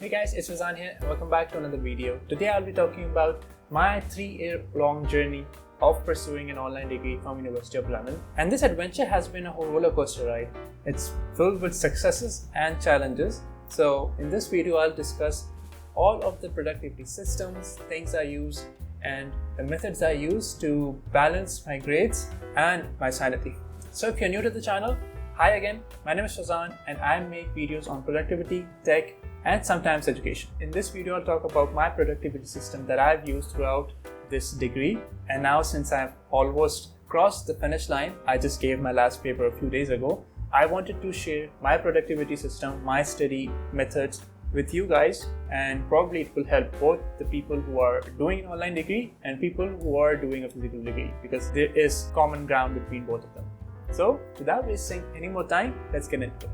Hey guys, it's Fazan here and welcome back to another video. Today I'll be talking about my 3-year-long journey of pursuing an online degree from University of London. And this adventure has been a whole roller coaster ride. It's filled with successes and challenges. So in this video I'll discuss all of the productivity systems, things I use, and the methods I use to balance my grades and my sanity. So if you're new to the channel, hi again, my name is Fazan and I make videos on productivity, tech, and sometimes education. In this video, I'll talk about my productivity system that I've used throughout this degree. And now since I've almost crossed the finish line, I just gave my last paper a few days ago, I wanted to share my productivity system, my study methods with you guys, and probably it will help both the people who are doing an online degree and people who are doing a physical degree, because there is common ground between both of them. So without wasting any more time, let's get into it.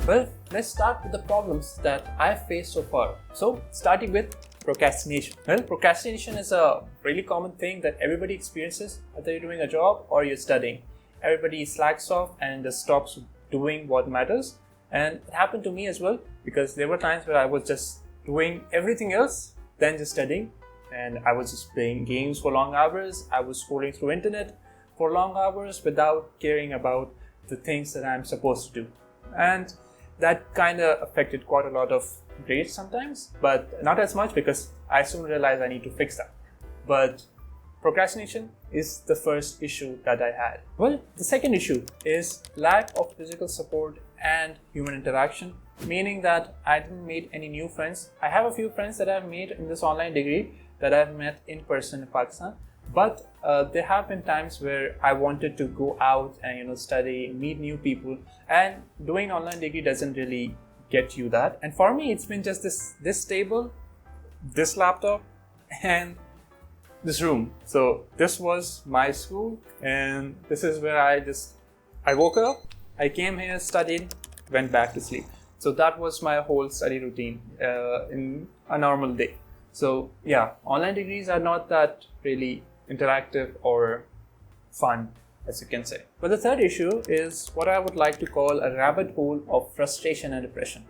Well, let's start with the problems that I've faced so far. So, starting with procrastination. Well, procrastination is a really common thing that everybody experiences, whether you're doing a job or you're studying. Everybody slacks off and just stops doing what matters. And it happened to me as well, because there were times where I was just doing everything else than just studying. And I was just playing games for long hours. I was scrolling through internet for long hours without caring about the things that I'm supposed to do. And that kind of affected quite a lot of grades sometimes, but not as much because I soon realized I need to fix that. But procrastination is the first issue that I had. Well, the second issue is lack of physical support and human interaction, meaning that I didn't make any new friends. I have a few friends that I've made in this online degree that I've met in person in Pakistan, but there have been times where I wanted to go out and study, meet new people, and doing online degree doesn't really get you that. And for me, it's been just this table, this laptop, and this room. So this was my school, and this is where I woke up, I came here, studied, went back to sleep. So that was my whole study routine in a normal day. So yeah, online degrees are not that really interactive or fun, as you can say. But the third issue is what I would like to call a rabbit hole of frustration and depression.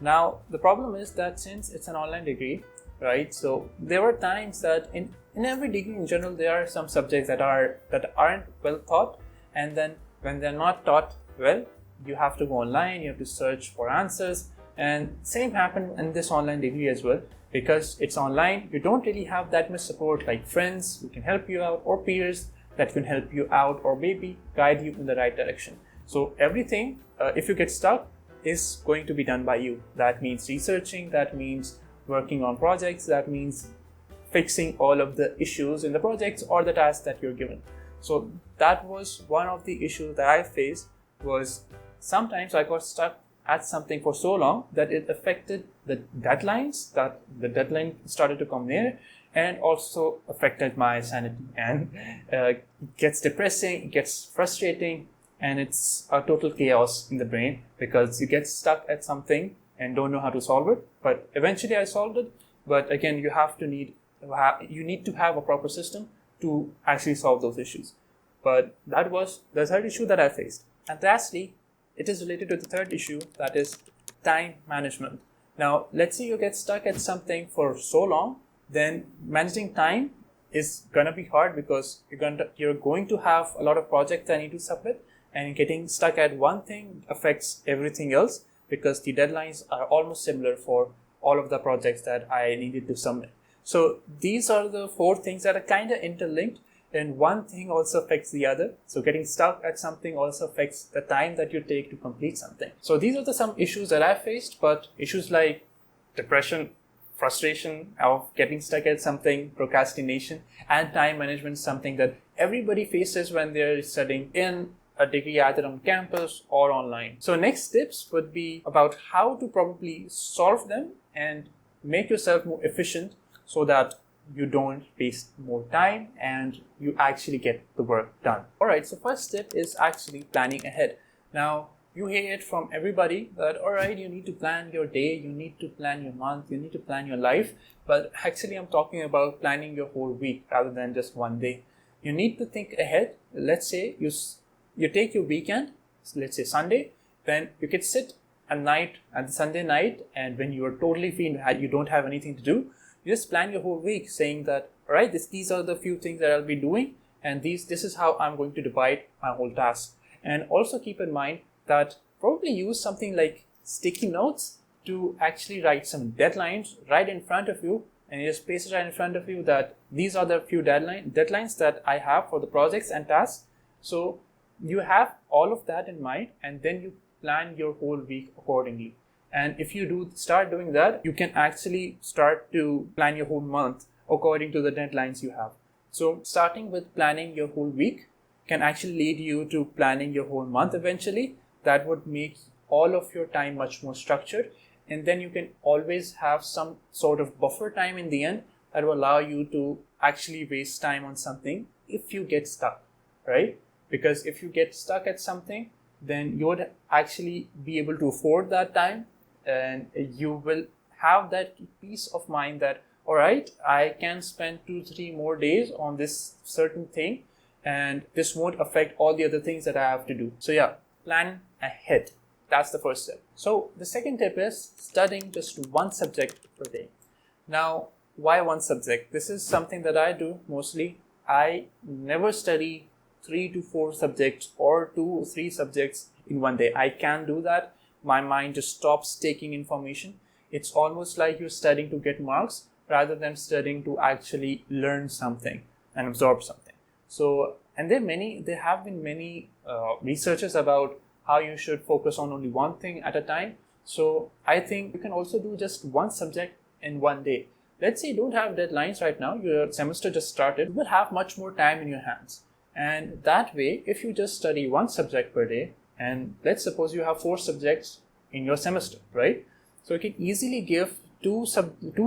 Now, the problem is that since it's an online degree, right, so there were times that in every degree in general, there are some subjects that aren't well taught, and then when they're not taught well, you have to go online, you have to search for answers, and same happened in this online degree as well. Because it's online, you don't really have that much support like friends who can help you out, or peers that can help you out or maybe guide you in the right direction. So everything, if you get stuck, is going to be done by you. That means researching, that means working on projects, that means fixing all of the issues in the projects or the tasks that you're given. So that was one of the issues that I faced, was sometimes I got stuck at something for so long that it affected the deadlines, that the deadline started to come near, and also affected my sanity. And it gets depressing, it gets frustrating, and it's a total chaos in the brain because you get stuck at something and don't know how to solve it. But eventually I solved it. But again, you need to have a proper system to actually solve those issues. But that was the third issue that I faced. And lastly, it is related to the third issue, that is time management. Now, let's say you get stuck at something for so long, then managing time is gonna be hard because you're going to have a lot of projects that need to submit, and getting stuck at one thing affects everything else because the deadlines are almost similar for all of the projects that I needed to submit. So these are the 4 things that are kind of interlinked. And one thing also affects the other. So getting stuck at something also affects the time that you take to complete something. So these are some issues that I faced, but issues like depression, frustration of getting stuck at something, procrastination, and time management, something that everybody faces when they're studying in a degree either on campus or online. So next tips would be about how to probably solve them and make yourself more efficient so that you don't waste more time and you actually get the work done. Alright, so first step is actually planning ahead. Now, you hear it from everybody that, alright, you need to plan your day, you need to plan your month, you need to plan your life. But actually, I'm talking about planning your whole week rather than just one day. You need to think ahead. Let's say you take your weekend let's say Sunday, then you can sit at the Sunday night, and when you are totally free and you don't have anything to do, you just plan your whole week saying that, all right, these are the few things that I'll be doing, and this is how I'm going to divide my whole task. And also keep in mind that probably use something like sticky notes to actually write some deadlines right in front of you, and you just paste it right in front of you that these are the few deadlines that I have for the projects and tasks. So you have all of that in mind, and then you plan your whole week accordingly. And if you start doing that, you can actually start to plan your whole month according to the deadlines you have. So starting with planning your whole week can actually lead you to planning your whole month eventually. That would make all of your time much more structured, and then you can always have some sort of buffer time in the end that will allow you to actually waste time on something if you get stuck, right? Because if you get stuck at something, then you would actually be able to afford that time, and you will have that peace of mind that, all right, I can spend 2-3 more days on this certain thing, and this won't affect all the other things that I have to do. So yeah, plan ahead. That's the first step. So the second tip is studying just one subject per day. Now, why one subject? This is something that I do mostly. I never study 3 to 4 subjects or 2 or 3 subjects in one day. I can't do that. My mind just stops taking information. It's almost like you're studying to get marks rather than studying to actually learn something and absorb something. So, and there have been many researches about how you should focus on only one thing at a time. So I think you can also do just one subject in one day. Let's say you don't have deadlines right now, your semester just started, you will have much more time in your hands. And that way, if you just study one subject per day, and let's suppose you have 4 subjects in your semester, right? So you can easily give 2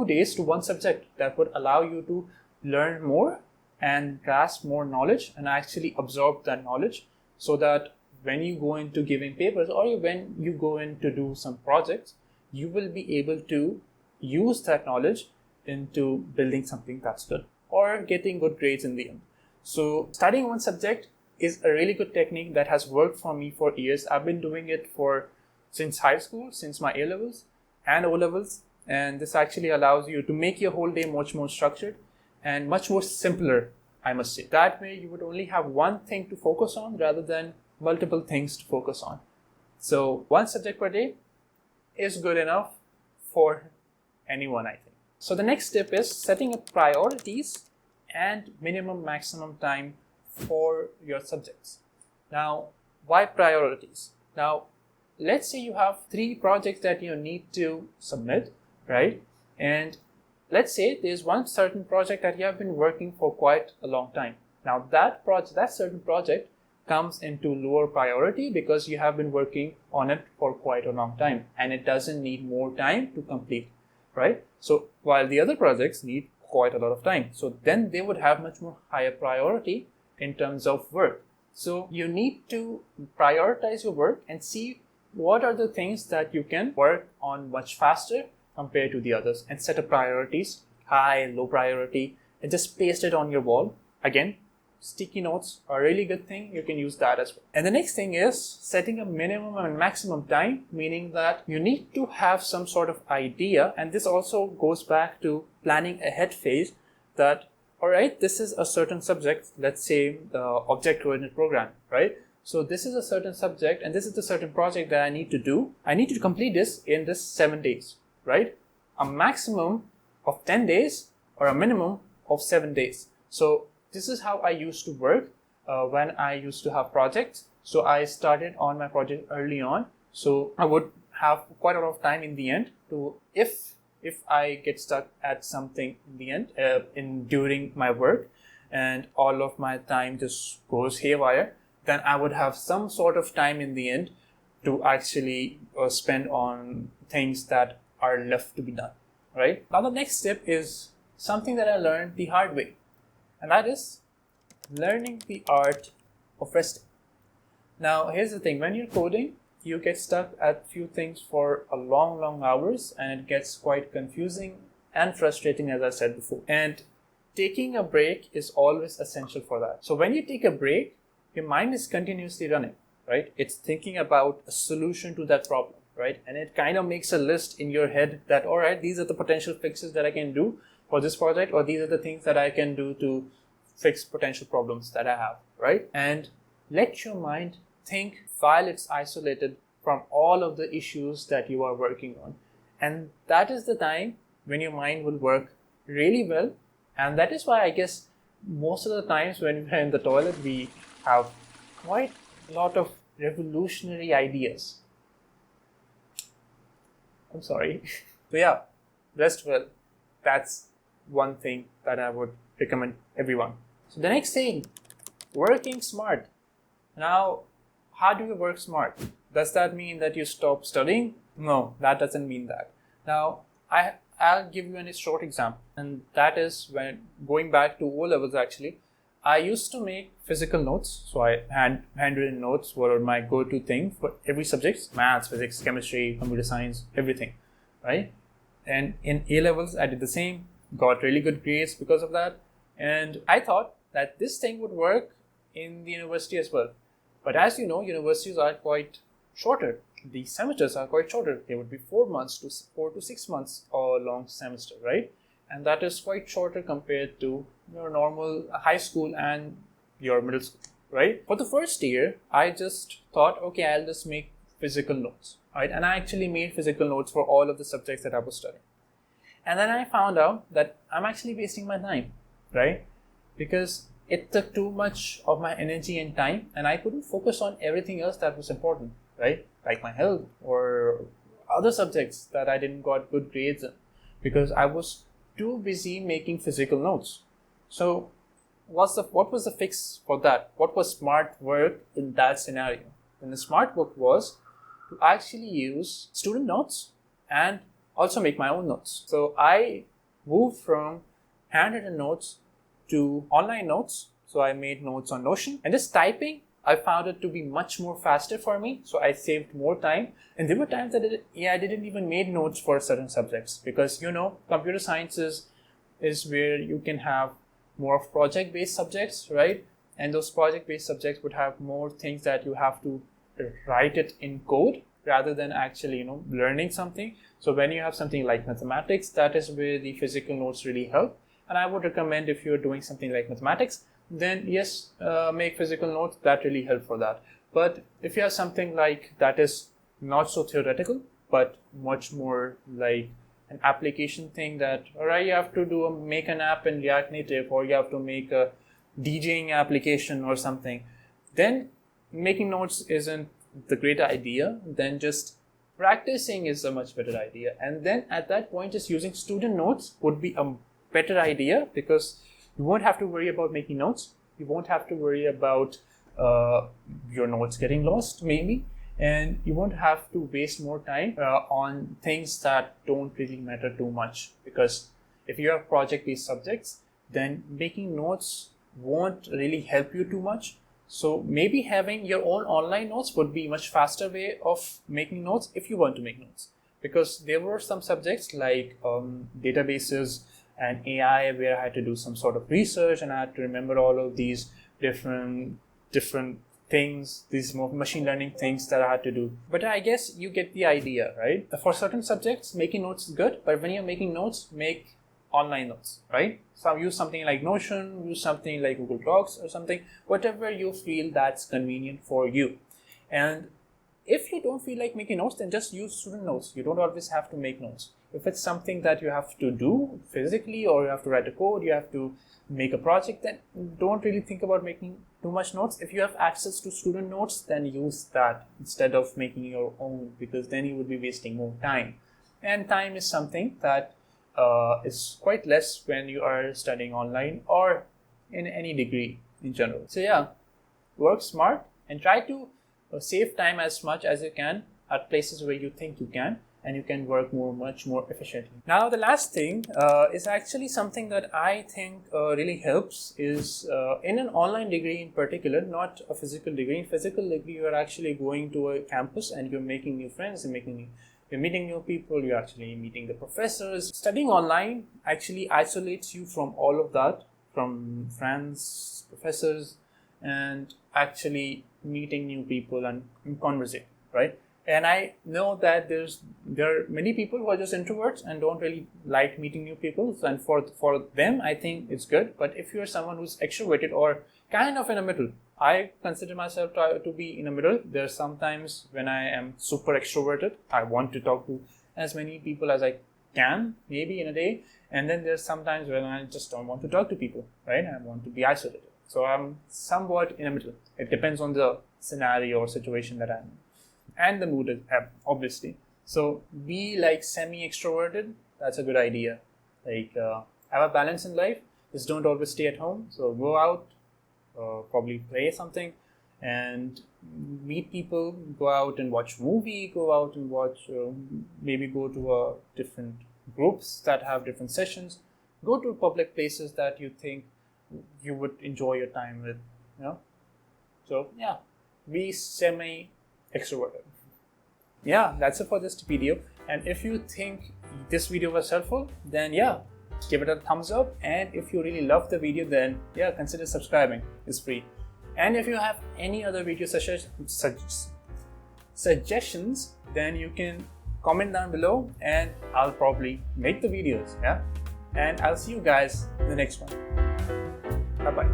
days to one subject. That would allow you to learn more and grasp more knowledge and actually absorb that knowledge, so that when you go into giving papers or when you go in to do some projects, you will be able to use that knowledge into building something that's good or getting good grades in the end. So studying one subject is a really good technique that has worked for me for years. I've been doing it since high school, since my A-levels and O-levels, and this actually allows you to make your whole day much more structured and much more simpler, I must say. That way you would only have one thing to focus on rather than multiple things to focus on. So one subject per day is good enough for anyone, I think. So the next step is setting up priorities and minimum maximum time for your subjects. Now, why priorities? Now, let's say you have 3 projects that you need to submit, right? And let's say there's one certain project that you have been working for quite a long time. Now that certain project comes into lower priority because you have been working on it for quite a long time and it doesn't need more time to complete, right? So while the other projects need quite a lot of time, so then they would have much more higher priority in terms of work. So you need to prioritize your work and see what are the things that you can work on much faster compared to the others, and set up priorities, high, low priority, and just paste it on your wall. Again, sticky notes are a really good thing. You can use that as well. And the next thing is setting a minimum and maximum time, meaning that you need to have some sort of idea. And this also goes back to planning ahead phase that, all right, this is a certain subject, let's say the object-oriented program, right? So this is a certain subject and this is the certain project that I need to do. I need to complete this in this 7 days, right? A maximum of 10 days or a minimum of 7 days. So this is how I used to work when I used to have projects. So I started on my project early on. So I would have quite a lot of time in the end to, if I get stuck at something in the end, during my work and all of my time just goes haywire, then I would have some sort of time in the end to actually spend on things that are left to be done, right? Now the next step is something that I learned the hard way, and that is learning the art of resting. Now here's the thing, when you're coding, you get stuck at few things for a long hours and it gets quite confusing and frustrating, as I said before. And taking a break is always essential for that. So when you take a break, your mind is continuously running. right? It's thinking about a solution to that problem, right? And it kind of makes a list in your head that, all right, these are the potential fixes that I can do for this project, or these are the things that I can do to fix potential problems that I have, right? And let your mind think while it's isolated from all of the issues that you are working on. And that is the time when your mind will work really well. And that is why I guess most of the times when we're in the toilet, we have quite a lot of revolutionary ideas. I'm sorry. So yeah, rest well. That's one thing that I would recommend everyone. So the next thing, working smart. Now, how do you work smart? Does that mean that you stop studying? No, that doesn't mean that. Now, I'll give you a short example, and that is when going back to O levels actually, I used to make physical notes. So I handwritten notes were my go-to thing for every subject, maths, physics, chemistry, computer science, everything, right? And in A levels, I did the same, got really good grades because of that. And I thought that this thing would work in the university as well. But as you know, universities are quite shorter. The semesters are quite shorter. They would be 4 to 6 months or long semester, right? And that is quite shorter compared to your normal high school and your middle school, right? For the first year, I just thought, okay, I'll just make physical notes, right? And I actually made physical notes for all of the subjects that I was studying. And then I found out that I'm actually wasting my time, right? Because it took too much of my energy and time, and I couldn't focus on everything else that was important, right? Like my health or other subjects that I didn't got good grades in, because I was too busy making physical notes. So what was the fix for that? What was smart work in that scenario? And the smart work was to actually use student notes and also make my own notes. So I moved from handwritten notes to online notes. So I made notes on Notion, and just typing, I found it to be much more faster for me. So I saved more time. And there were times that I didn't even make notes for certain subjects, because computer science is where you can have more of project-based subjects, right? And those project-based subjects would have more things that you have to write it in code rather than actually, learning something. So when you have something like mathematics, that is where the physical notes really help. And I would recommend, if you're doing something like mathematics, then yes, make physical notes. That really help for that. But if you have something like that is not so theoretical, but much more like an application thing, that all right, you have to make an app in React Native, or you have to make a DJing application or something, then making notes isn't the great idea. Then just practicing is a much better idea. And then at that point, just using student notes would be a better idea, because you won't have to worry about making notes. You won't have to worry about your notes getting lost, maybe. And you won't have to waste more time on things that don't really matter too much. Because if you have project-based subjects, then making notes won't really help you too much. So maybe having your own online notes would be a much faster way of making notes if you want to make notes. Because there were some subjects like databases and AI where I had to do some sort of research, and I had to remember all of these different things, these more machine learning things that I had to do. But I guess you get the idea, right? For certain subjects, making notes is good, but when you're making notes, make online notes, right? So use something like Notion, use something like Google Docs or something, whatever you feel that's convenient for you. And if you don't feel like making notes, then just use student notes. You don't always have to make notes. If it's something that you have to do physically, or you have to write a code, you have to make a project, then don't really think about making too much notes. If you have access to student notes, then use that instead of making your own, because then you would be wasting more time. And time is something that is quite less when you are studying online or in any degree in general. So yeah, work smart and try to save time as much as you can at places where you think you can, and you can work much more efficiently. Now, the last thing is actually something that I think really helps is in an online degree in particular, not a physical degree. In physical degree, you are actually going to a campus and you're making new friends and you're meeting new people, you're actually meeting the professors. Studying online actually isolates you from all of that, from friends, professors, and actually meeting new people and conversing, right? And I know that there are many people who are just introverts and don't really like meeting new people. And for them, I think it's good. But if you're someone who's extroverted or kind of in the middle, I consider myself to be in the middle. There's sometimes when I am super extroverted, I want to talk to as many people as I can, maybe in a day. And then there's sometimes when I just don't want to talk to people, right? I want to be isolated. So I'm somewhat in the middle. It depends on the scenario or situation that I'm in. And the mood is obviously. So be like semi-extroverted. That's a good idea. Like have a balance in life. Just don't always stay at home. So go out, probably play something, and meet people. Go out and watch movie. Go out and watch. Maybe go to different groups that have different sessions. Go to public places that you think you would enjoy your time with. So yeah, be semi-extroverted. Yeah, that's it for this video. And if you think this video was helpful, then yeah, give it a thumbs up. And if you really love the video, then yeah, consider subscribing. It's free. And if you have any other video suggestions, then you can comment down below and I'll probably make the videos. Yeah, and I'll see you guys in the next one. Bye bye.